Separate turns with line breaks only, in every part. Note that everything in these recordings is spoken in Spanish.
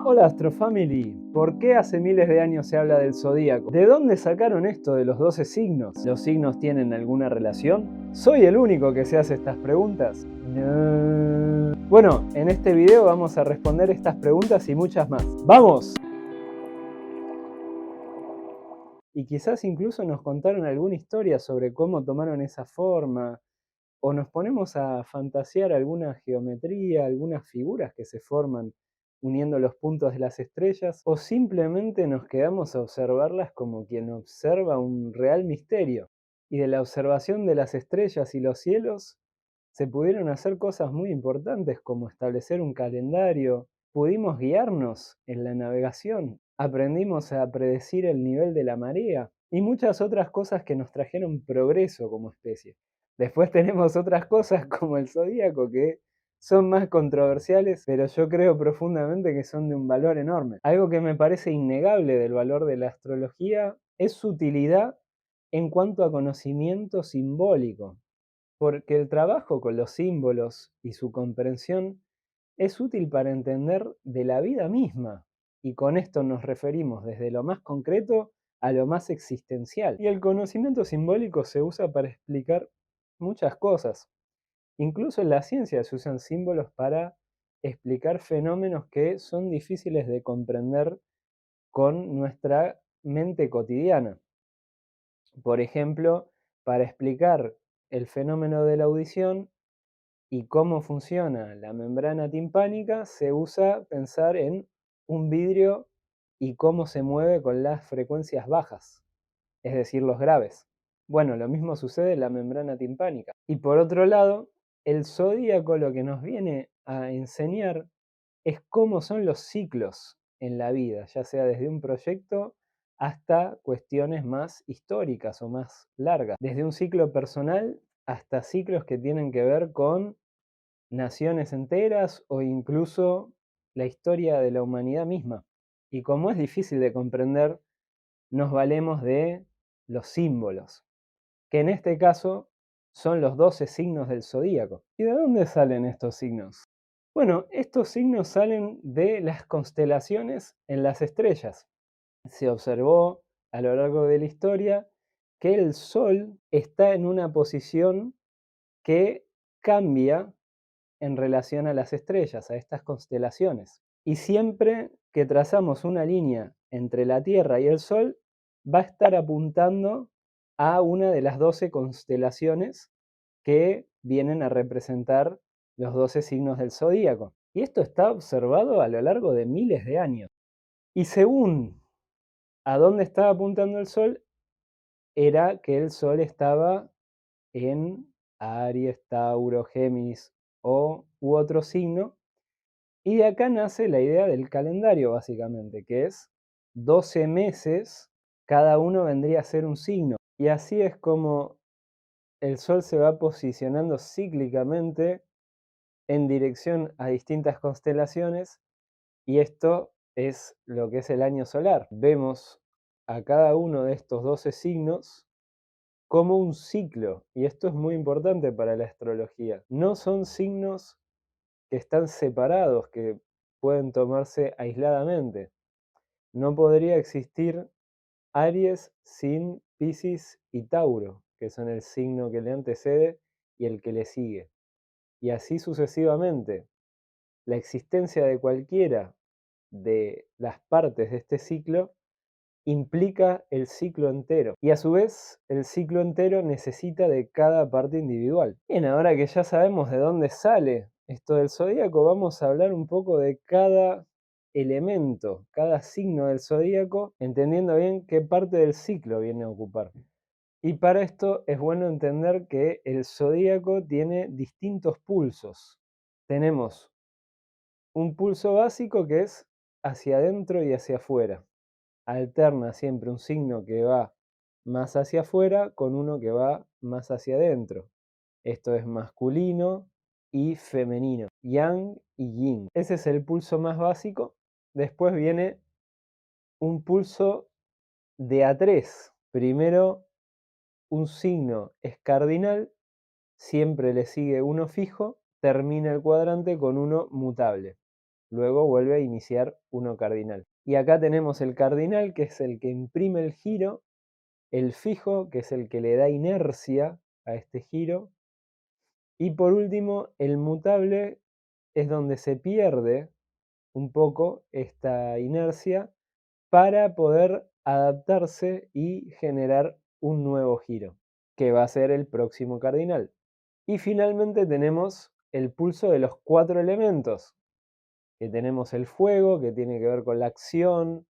Hola Astrofamily, ¿por qué hace miles de años se habla del zodíaco? ¿De dónde sacaron esto de los 12 signos? ¿Los signos tienen alguna relación? ¿Soy el único que se hace estas preguntas? No. Bueno, en este video vamos a responder estas preguntas y muchas más. ¡Vamos! Y quizás incluso nos contaron alguna historia sobre cómo tomaron esa forma, o nos ponemos a fantasear alguna geometría, algunas figuras que se forman uniendo los puntos de las estrellas, o simplemente nos quedamos a observarlas como quien observa un real misterio. Y de la observación de las estrellas y los cielos se pudieron hacer cosas muy importantes como establecer un calendario, pudimos guiarnos en la navegación, aprendimos a predecir el nivel de la marea y muchas otras cosas que nos trajeron progreso como especie. Después tenemos otras cosas como el zodíaco que son más controversiales, pero yo creo profundamente que son de un valor enorme. Algo que me parece innegable del valor de la astrología es su utilidad en cuanto a conocimiento simbólico, porque el trabajo con los símbolos y su comprensión es útil para entender de la vida misma, y con esto nos referimos desde lo más concreto a lo más existencial. Y el conocimiento simbólico se usa para explicar muchas cosas. Incluso en la ciencia se usan símbolos para explicar fenómenos que son difíciles de comprender con nuestra mente cotidiana. Por ejemplo, para explicar el fenómeno de la audición y cómo funciona la membrana timpánica, se usa pensar en un vidrio y cómo se mueve con las frecuencias bajas, es decir, los graves. Bueno, lo mismo sucede en la membrana timpánica. Y por otro lado, el zodíaco lo que nos viene a enseñar es cómo son los ciclos en la vida, ya sea desde un proyecto hasta cuestiones más históricas o más largas, desde un ciclo personal hasta ciclos que tienen que ver con naciones enteras o incluso la historia de la humanidad misma. Y como es difícil de comprender, nos valemos de los símbolos, que en este caso son los 12 signos del zodíaco. ¿Y de dónde salen estos signos? Bueno, estos signos salen de las constelaciones en las estrellas. Se observó a lo largo de la historia que el Sol está en una posición que cambia en relación a las estrellas, a estas constelaciones. Y siempre que trazamos una línea entre la Tierra y el Sol, va a estar apuntando a una de las 12 constelaciones que vienen a representar los 12 signos del zodíaco. Y esto está observado a lo largo de miles de años. Y según a dónde estaba apuntando el Sol, era que el Sol estaba en Aries, Tauro, Géminis u otro signo. Y de acá nace la idea del calendario, básicamente, que es 12 meses, cada uno vendría a ser un signo. Y así es como el Sol se va posicionando cíclicamente en dirección a distintas constelaciones, y esto es lo que es el año solar. Vemos a cada uno de estos 12 signos como un ciclo, y esto es muy importante para la astrología. No son signos que están separados, que pueden tomarse aisladamente. No podría existir Aries sin Piscis y Tauro, que son el signo que le antecede y el que le sigue. Y así sucesivamente. La existencia de cualquiera de las partes de este ciclo implica el ciclo entero. Y a su vez, el ciclo entero necesita de cada parte individual. Bien, ahora que ya sabemos de dónde sale esto del zodíaco, vamos a hablar un poco de cada elemento, cada signo del zodíaco, entendiendo bien qué parte del ciclo viene a ocupar. Y para esto es bueno entender que el zodíaco tiene distintos pulsos. Tenemos un pulso básico que es hacia adentro y hacia afuera. Alterna siempre un signo que va más hacia afuera con uno que va más hacia adentro. Esto es masculino y femenino, yang y yin. Ese es el pulso más básico. Después viene un pulso de A3. Primero un signo es cardinal, siempre le sigue uno fijo, termina el cuadrante con uno mutable. luego vuelve a iniciar uno cardinal. Y acá tenemos el cardinal, que es el que imprime el giro, el fijo, que es el que le da inercia a este giro, y por último, el mutable es donde se pierde un poco esta inercia para poder adaptarse y generar un nuevo giro, que va a ser el próximo cardinal. Y finalmente tenemos el pulso de los 4 elementos, que tenemos el fuego, que tiene que ver con la acción,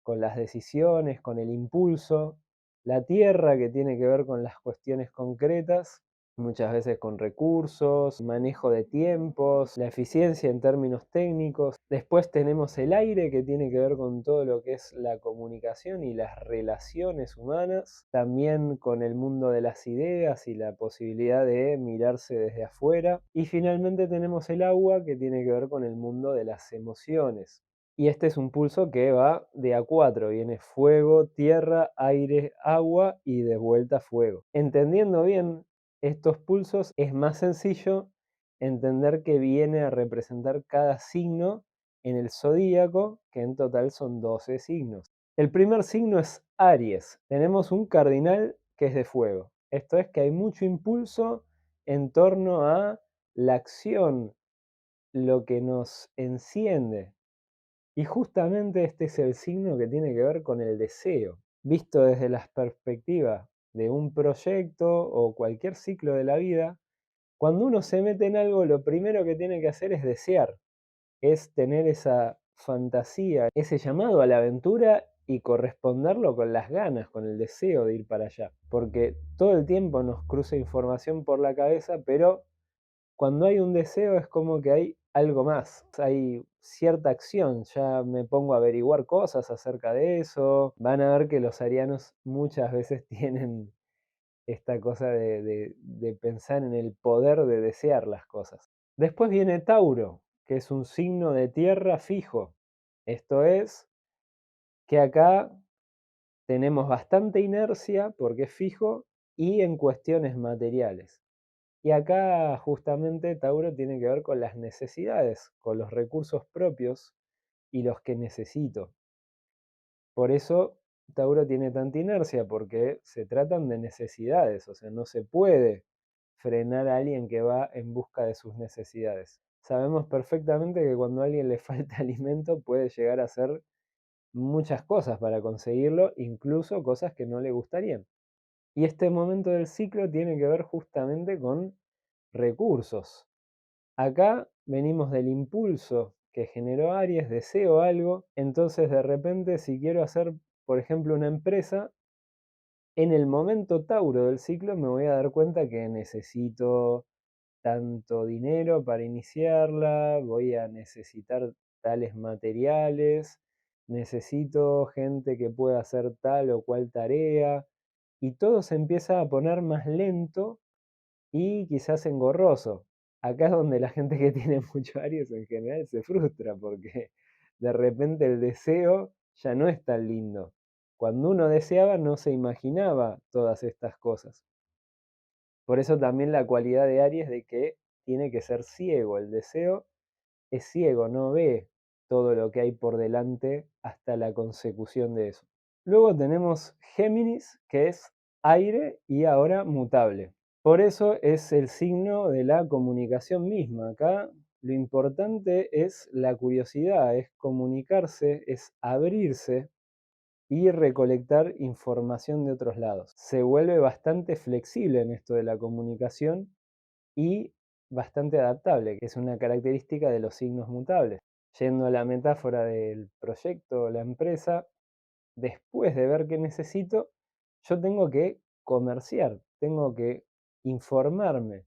con las decisiones, con el impulso, la tierra, que tiene que ver con las cuestiones concretas, muchas veces con recursos, manejo de tiempos, la eficiencia en términos técnicos. Después tenemos el aire, que tiene que ver con todo lo que es la comunicación y las relaciones humanas, también con el mundo de las ideas y la posibilidad de mirarse desde afuera. Y finalmente tenemos el agua, que tiene que ver con el mundo de las emociones. Y este es un pulso que va de a 4, viene fuego, tierra, aire, agua y de vuelta fuego. Entendiendo bien estos pulsos, es más sencillo entender que viene a representar cada signo en el zodíaco, que en total son 12 signos. El primer signo es Aries. Tenemos un cardinal que es de fuego. Esto es que hay mucho impulso en torno a la acción, lo que nos enciende. Y justamente este es el signo que tiene que ver con el deseo, visto desde la perspectiva de un proyecto o cualquier ciclo de la vida. Cuando uno se mete en algo, lo primero que tiene que hacer es desear, es tener esa fantasía, ese llamado a la aventura y corresponderlo con las ganas, con el deseo de ir para allá. Porque todo el tiempo nos cruza información por la cabeza, pero cuando hay un deseo es como que hay algo más, hay cierta acción, ya me pongo a averiguar cosas acerca de eso. Van a ver que los arianos muchas veces tienen esta cosa de pensar en el poder de desear las cosas. Después viene Tauro, que es un signo de tierra fijo. Esto es que acá tenemos bastante inercia porque es fijo y en cuestiones materiales. Y acá justamente Tauro tiene que ver con las necesidades, con los recursos propios y los que necesito. Por eso Tauro tiene tanta inercia, porque se tratan de necesidades, o sea, no se puede frenar a alguien que va en busca de sus necesidades. Sabemos perfectamente que cuando a alguien le falta alimento puede llegar a hacer muchas cosas para conseguirlo, incluso cosas que no le gustarían. Y este momento del ciclo tiene que ver justamente con recursos. Acá venimos del impulso que generó Aries, deseo algo, entonces de repente si quiero hacer, por ejemplo, una empresa, en el momento Tauro del ciclo me voy a dar cuenta que necesito tanto dinero para iniciarla, voy a necesitar tales materiales, necesito gente que pueda hacer tal o cual tarea, y todo se empieza a poner más lento y quizás engorroso. Acá es donde la gente que tiene mucho Aries en general se frustra porque de repente el deseo ya no es tan lindo. Cuando uno deseaba no se imaginaba todas estas cosas. Por eso también la cualidad de Aries de que tiene que ser ciego. El deseo es ciego, no ve todo lo que hay por delante hasta la consecución de eso. Luego tenemos Géminis, que es aire y ahora mutable. Por eso es el signo de la comunicación misma. Acá lo importante es la curiosidad, es comunicarse, es abrirse y recolectar información de otros lados. Se vuelve bastante flexible en esto de la comunicación y bastante adaptable, que es una característica de los signos mutables. Yendo a la metáfora del proyecto o la empresa, después de ver qué necesito, yo tengo que comerciar, tengo que informarme,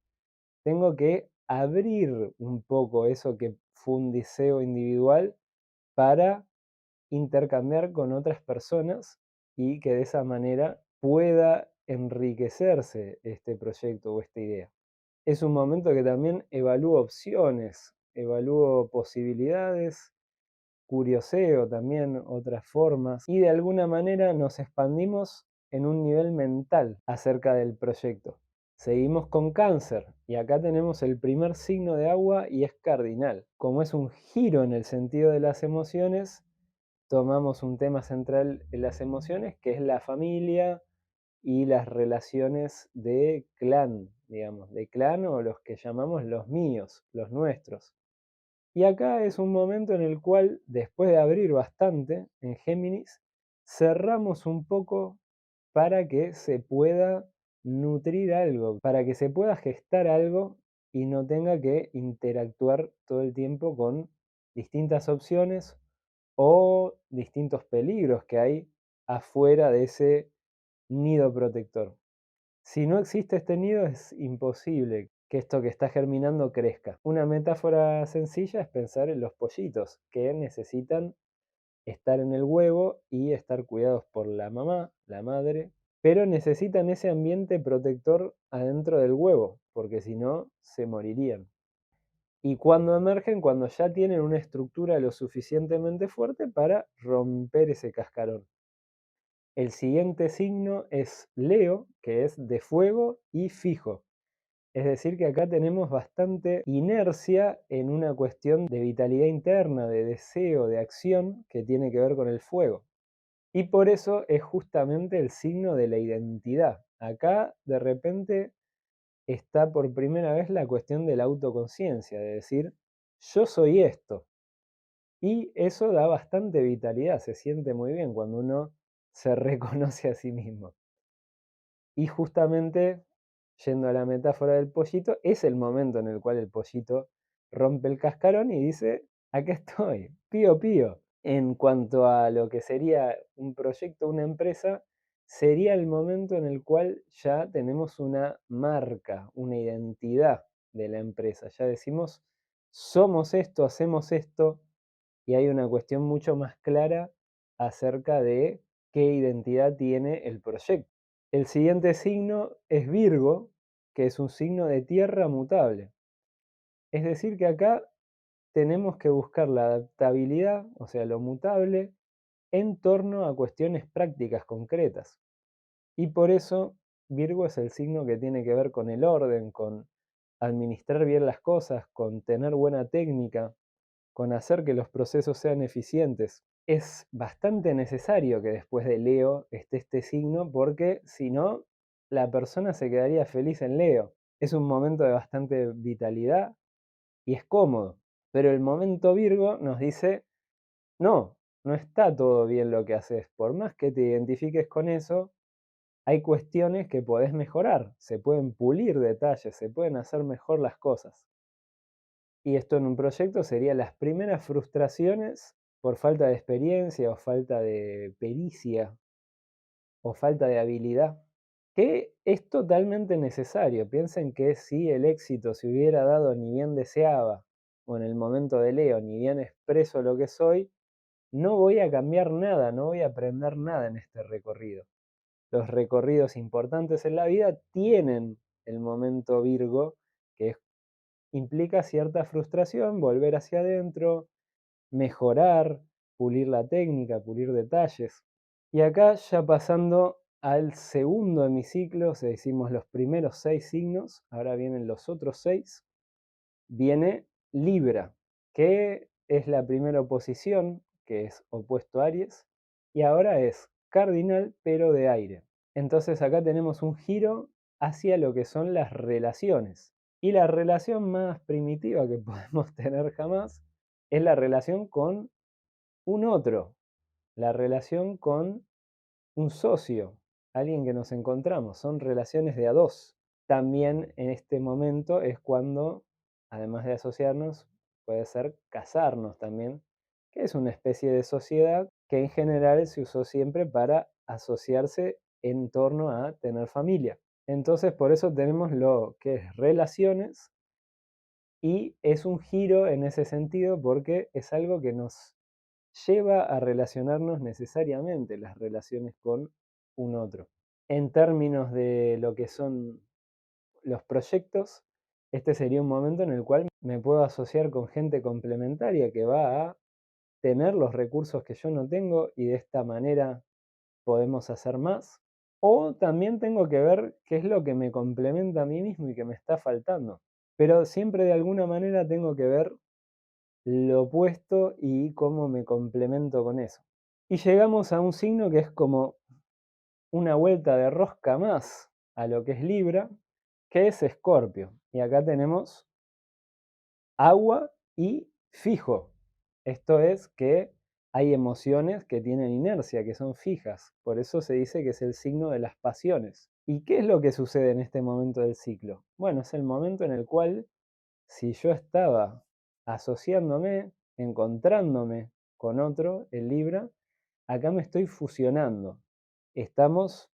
tengo que abrir un poco eso que fue un deseo individual para intercambiar con otras personas y que de esa manera pueda enriquecerse este proyecto o esta idea. Es un momento que también evalúo opciones, evalúo posibilidades, curioseo también otras formas y de alguna manera nos expandimos en un nivel mental acerca del proyecto. Seguimos con Cáncer y acá tenemos el primer signo de agua y es cardinal. Como es un giro en el sentido de las emociones, tomamos un tema central en las emociones que es la familia y las relaciones de clan, digamos, de clan o los que llamamos los míos, los nuestros. Y acá es un momento en el cual, después de abrir bastante en Géminis, cerramos un poco para que se pueda nutrir algo, para que se pueda gestar algo y no tenga que interactuar todo el tiempo con distintas opciones o distintos peligros que hay afuera de ese nido protector. Si no existe este nido, es imposible que esto que está germinando crezca. Una metáfora sencilla es pensar en los pollitos, que necesitan estar en el huevo y estar cuidados por la mamá, la madre, pero necesitan ese ambiente protector adentro del huevo, porque si no, se morirían. Y cuando emergen, cuando ya tienen una estructura lo suficientemente fuerte para romper ese cascarón. El siguiente signo es Leo, que es de fuego y fijo. Es decir, que acá tenemos bastante inercia en una cuestión de vitalidad interna, de deseo, de acción, que tiene que ver con el fuego. Y por eso es justamente el signo de la identidad. Acá de repente está por primera vez la cuestión de la autoconciencia, de decir, yo soy esto. Y eso da bastante vitalidad, se siente muy bien cuando uno se reconoce a sí mismo. Y justamente, yendo a la metáfora del pollito, es el momento en el cual el pollito rompe el cascarón y dice, acá estoy, pío pío. En cuanto a lo que sería un proyecto, una empresa, sería el momento en el cual ya tenemos una marca, una identidad de la empresa. Ya decimos, somos esto, hacemos esto, y hay una cuestión mucho más clara acerca de qué identidad tiene el proyecto. El siguiente signo es Virgo, que es un signo de tierra mutable. Es decir, que acá tenemos que buscar la adaptabilidad, o sea, lo mutable, en torno a cuestiones prácticas concretas. Y por eso Virgo es el signo que tiene que ver con el orden, con administrar bien las cosas, con tener buena técnica, con hacer que los procesos sean eficientes. Es bastante necesario que después de Leo esté este signo porque si no, la persona se quedaría feliz en Leo. Es un momento de bastante vitalidad y es cómodo. Pero el momento Virgo nos dice, no, no está todo bien lo que haces. Por más que te identifiques con eso, hay cuestiones que podés mejorar. Se pueden pulir detalles, se pueden hacer mejor las cosas. Y esto en un proyecto sería las primeras frustraciones por falta de experiencia o falta de pericia o falta de habilidad, que es totalmente necesario. Piensen que si el éxito se hubiera dado ni bien deseaba, o en el momento de Leo, ni bien expreso lo que soy, no voy a cambiar nada, no voy a aprender nada en este recorrido. Los recorridos importantes en la vida tienen el momento Virgo, que implica cierta frustración, volver hacia adentro, mejorar, pulir la técnica, pulir detalles. Y acá ya pasando al segundo hemiciclo, si decimos los primeros 6 signos, ahora vienen los otros 6, viene Libra, que es la primera oposición, que es opuesto a Aries, y ahora es cardinal pero de aire. Entonces acá tenemos un giro hacia lo que son las relaciones. Y la relación más primitiva que podemos tener jamás es la relación con un otro, la relación con un socio, alguien que nos encontramos. Son relaciones de a dos. También en este momento es cuando, además de asociarnos, puede ser casarnos también, que es una especie de sociedad que en general se usó siempre para asociarse en torno a tener familia. Entonces, por eso tenemos lo que es relaciones y es un giro en ese sentido porque es algo que nos lleva a relacionarnos necesariamente las relaciones con un otro. En términos de lo que son los proyectos, este sería un momento en el cual me puedo asociar con gente complementaria que va a tener los recursos que yo no tengo y de esta manera podemos hacer más. O también tengo que ver qué es lo que me complementa a mí mismo y que me está faltando. Pero siempre de alguna manera tengo que ver lo opuesto y cómo me complemento con eso. Y llegamos a un signo que es como una vuelta de rosca más a lo que es Libra, que es Escorpio. Y acá tenemos agua y fijo. Esto es que hay emociones que tienen inercia, que son fijas. Por eso se dice que es el signo de las pasiones. ¿Y qué es lo que sucede en este momento del ciclo? Bueno, es el momento en el cual si yo estaba asociándome, encontrándome con otro, el Libra, acá me estoy fusionando. Estamos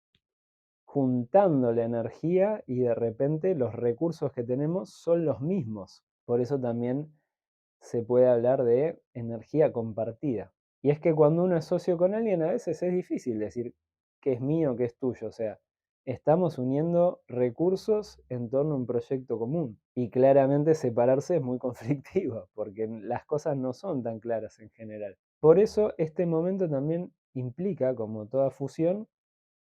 juntando la energía y de repente los recursos que tenemos son los mismos. Por eso también se puede hablar de energía compartida. Y es que cuando uno es socio con alguien a veces es difícil decir qué es mío, qué es tuyo. O sea, estamos uniendo recursos en torno a un proyecto común. Y claramente separarse es muy conflictivo, porque las cosas no son tan claras en general. Por eso este momento también implica, como toda fusión,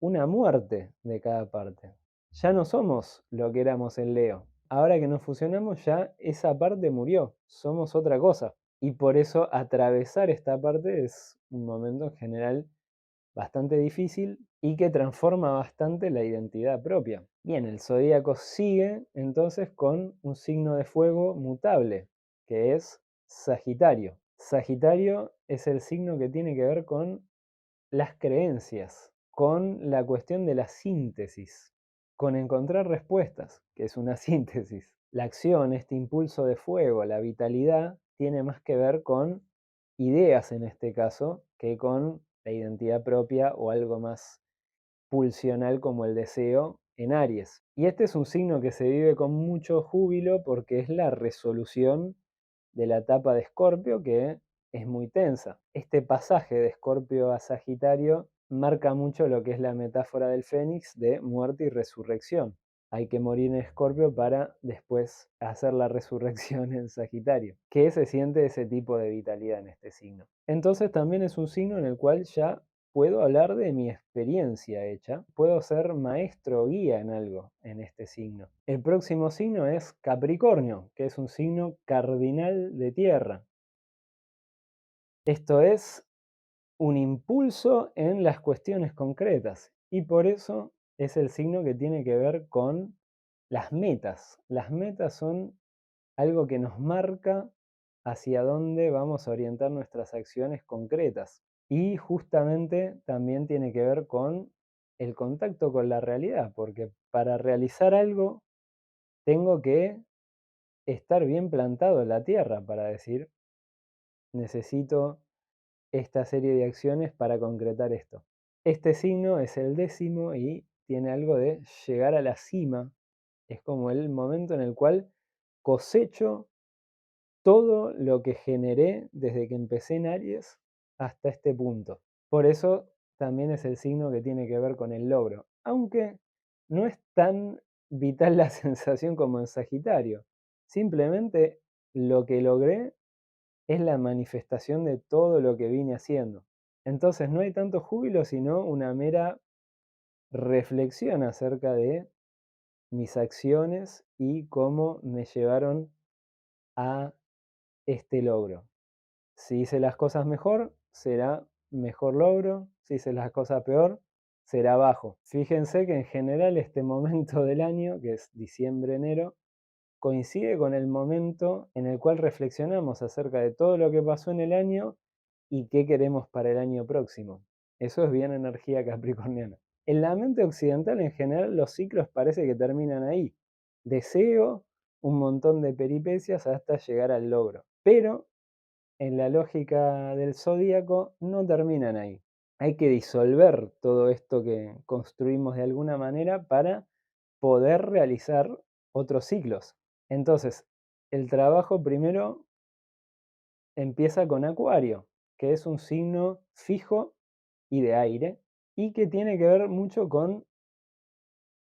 una muerte de cada parte. Ya no somos lo que éramos en Leo. Ahora que nos fusionamos ya esa parte murió, somos otra cosa. Y por eso atravesar esta parte es un momento en general bastante difícil y que transforma bastante la identidad propia. Bien, el zodíaco sigue entonces con un signo de fuego mutable, que es Sagitario. Sagitario es el signo que tiene que ver con las creencias, con la cuestión de la síntesis, con encontrar respuestas, que es una síntesis. La acción, este impulso de fuego, la vitalidad, tiene más que ver con ideas en este caso que con la identidad propia o algo más pulsional como el deseo en Aries. Y este es un signo que se vive con mucho júbilo porque es la resolución de la etapa de Escorpio que es muy tensa. Este pasaje de Escorpio a Sagitario marca mucho lo que es la metáfora del Fénix de muerte y resurrección. Hay que morir en Escorpio para después hacer la resurrección en Sagitario. ¿Qué se siente ese tipo de vitalidad en este signo? Entonces también es un signo en el cual ya puedo hablar de mi experiencia hecha, puedo ser maestro o guía en algo en este signo. El próximo signo es Capricornio, que es un signo cardinal de tierra. Esto es un impulso en las cuestiones concretas y por eso es el signo que tiene que ver con las metas. Las metas son algo que nos marca hacia dónde vamos a orientar nuestras acciones concretas. Y justamente también tiene que ver con el contacto con la realidad, porque para realizar algo tengo que estar bien plantado en la tierra para decir, necesito esta serie de acciones para concretar esto. Este signo es el 10º y tiene algo de llegar a la cima. Es como el momento en el cual cosecho todo lo que generé desde que empecé en Aries hasta este punto. Por eso también es el signo que tiene que ver con el logro, aunque no es tan vital la sensación como en Sagitario. Simplemente lo que logré es la manifestación de todo lo que vine haciendo. Entonces no hay tanto júbilo, sino una mera reflexión acerca de mis acciones y cómo me llevaron a este logro. Si hice las cosas mejor, será mejor logro. Si hice las cosas peor, será bajo. Fíjense que en general este momento del año, que es diciembre-enero, coincide con el momento en el cual reflexionamos acerca de todo lo que pasó en el año y qué queremos para el año próximo. Eso es bien energía capricorniana. En la mente occidental en general los ciclos parece que terminan ahí. Deseo un montón de peripecias hasta llegar al logro. Pero en la lógica del zodíaco no terminan ahí. Hay que disolver todo esto que construimos de alguna manera para poder realizar otros ciclos. Entonces, el trabajo primero empieza con Acuario, que es un signo fijo y de aire, y que tiene que ver mucho con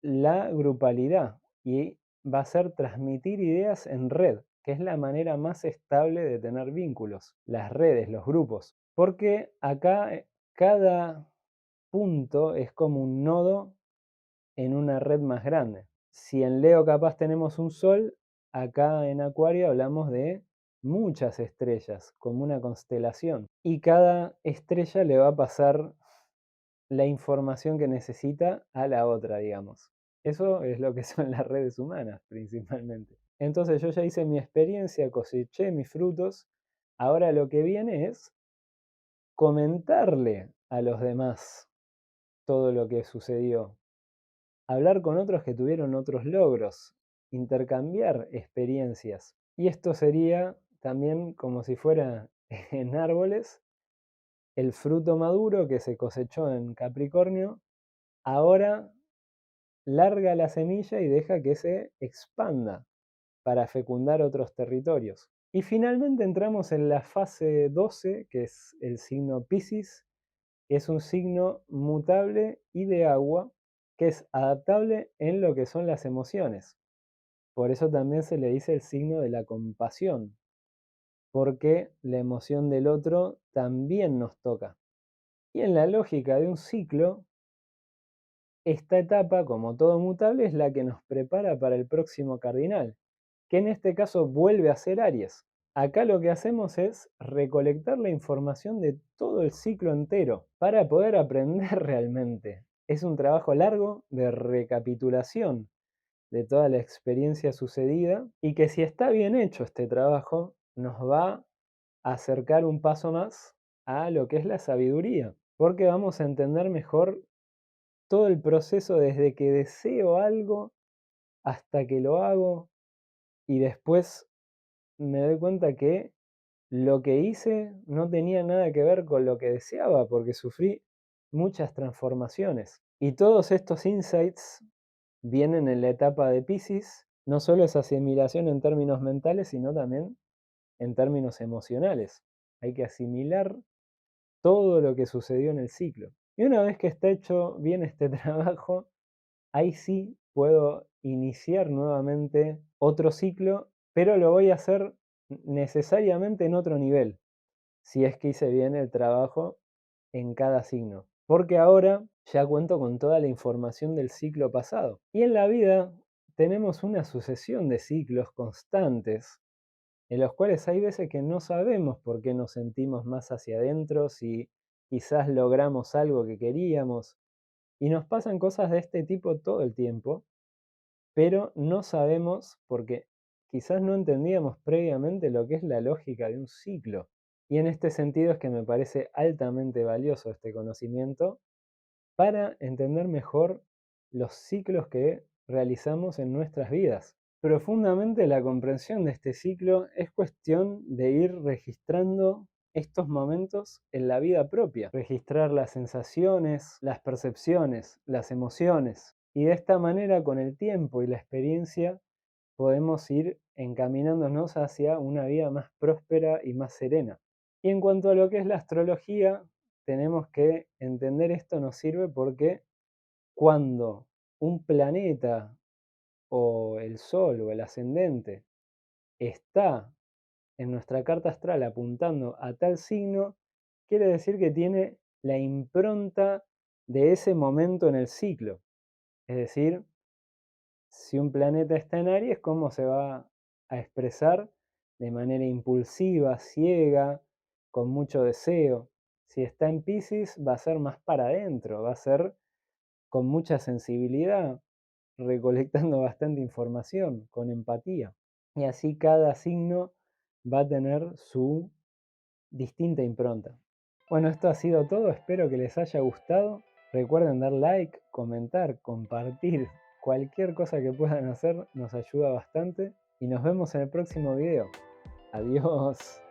la grupalidad y va a ser transmitir ideas en red, que es la manera más estable de tener vínculos, las redes, los grupos, porque acá cada punto es como un nodo en una red más grande. Si en Leo capaz tenemos un sol, acá en Acuario hablamos de muchas estrellas, como una constelación. Y cada estrella le va a pasar la información que necesita a la otra, digamos. Eso es lo que son las redes humanas, principalmente. Entonces yo ya hice mi experiencia, coseché mis frutos. Ahora lo que viene es comentarle a los demás todo lo que sucedió. Hablar con otros que tuvieron otros logros. Intercambiar experiencias. Y esto sería también como si fuera en árboles el fruto maduro que se cosechó en Capricornio. Ahora larga la semilla y deja que se expanda para fecundar otros territorios. Y finalmente entramos en la fase 12, que es el signo Piscis, que es un signo mutable y de agua, que es adaptable en lo que son las emociones. Por eso también se le dice el signo de la compasión, porque la emoción del otro también nos toca. Y en la lógica de un ciclo, esta etapa, como todo mutable, es la que nos prepara para el próximo cardinal, que en este caso vuelve a ser Aries. Acá lo que hacemos es recolectar la información de todo el ciclo entero para poder aprender realmente. Es un trabajo largo de recapitulación de toda la experiencia sucedida y que si está bien hecho este trabajo nos va a acercar un paso más a lo que es la sabiduría, porque vamos a entender mejor todo el proceso desde que deseo algo hasta que lo hago y después me doy cuenta que lo que hice no tenía nada que ver con lo que deseaba porque sufrí muchas transformaciones. Y todos estos insights vienen en la etapa de Piscis, no solo esa asimilación en términos mentales, sino también en términos emocionales. Hay que asimilar todo lo que sucedió en el ciclo. Y una vez que está hecho bien este trabajo, ahí sí puedo iniciar nuevamente otro ciclo, pero lo voy a hacer necesariamente en otro nivel, si es que hice bien el trabajo en cada signo. Porque ahora ya cuento con toda la información del ciclo pasado. Y en la vida tenemos una sucesión de ciclos constantes, en los cuales hay veces que no sabemos por qué nos sentimos más hacia adentro, si quizás logramos algo que queríamos, y nos pasan cosas de este tipo todo el tiempo, pero no sabemos porque quizás no entendíamos previamente lo que es la lógica de un ciclo. Y en este sentido es que me parece altamente valioso este conocimiento para entender mejor los ciclos que realizamos en nuestras vidas. Profundamente la comprensión de este ciclo es cuestión de ir registrando estos momentos en la vida propia, registrar las sensaciones, las percepciones, las emociones, y de esta manera con el tiempo y la experiencia podemos ir encaminándonos hacia una vida más próspera y más serena. Y en cuanto a lo que es la astrología, tenemos que entender esto nos sirve porque cuando un planeta o el Sol o el ascendente está en nuestra carta astral apuntando a tal signo, quiere decir que tiene la impronta de ese momento en el ciclo. Es decir, si un planeta está en Aries, ¿cómo se va a expresar? De manera impulsiva, ciega, con mucho deseo. Si está en Piscis, va a ser más para adentro, va a ser con mucha sensibilidad, recolectando bastante información, con empatía. Y así cada signo va a tener su distinta impronta. Bueno, esto ha sido todo, espero que les haya gustado. Recuerden dar like, comentar, compartir, cualquier cosa que puedan hacer nos ayuda bastante y nos vemos en el próximo video. Adiós.